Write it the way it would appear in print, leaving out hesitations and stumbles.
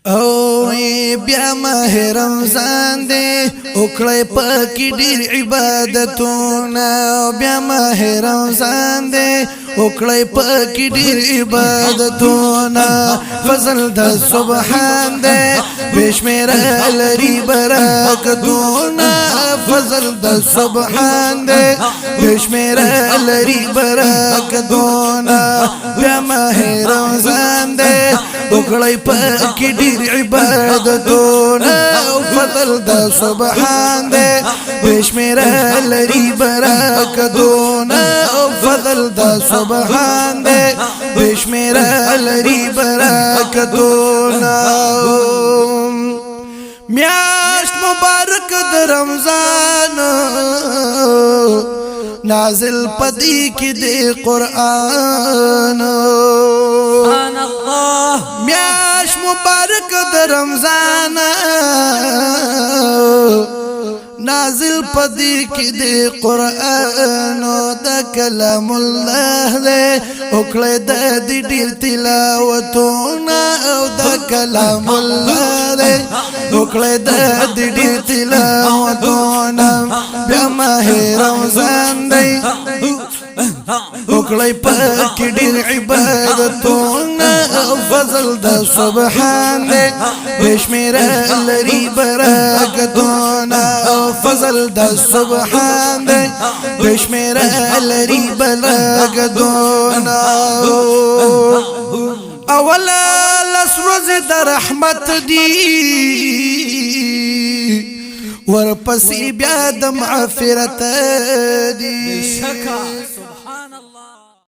او بیا ماه رمضان دے اکڑے پاکی ډیر عبادتونا بیا ماه رمضان دے اکڑے پاکی ډیر عبادتونا فضل د سبحان دے بشمیر لری برکتونا فضل د سبحان دے بشمیر لری برکتونا بیا ماه رمضان دے اکڑے پاکی ډیر عبادتونا فضل د سبحان دے بشمیر لری برکتونا فضل د سبحان دے بشمیر لری برکتونا میاشت مبارک د رمضان نازل پدی کی دے قرآن میاش مبارک د رمضان نازل پدی کی دے قرآن دا کلام اللہ دے اکڑے دا دی ډیر تلاوتونا دا کلام اللہ دے اکڑے دا دی ډیر تلاوتونا بیا ماہ رمضان دے اکڑے پاکی ډیر عبادتونا فضل د سبحان دے بشمیر لری برکتونا فضل د سبحان دے بشمیر لری برکتونا اولا لسروز د رحمت دی ورپسی بیا د مغفرت دی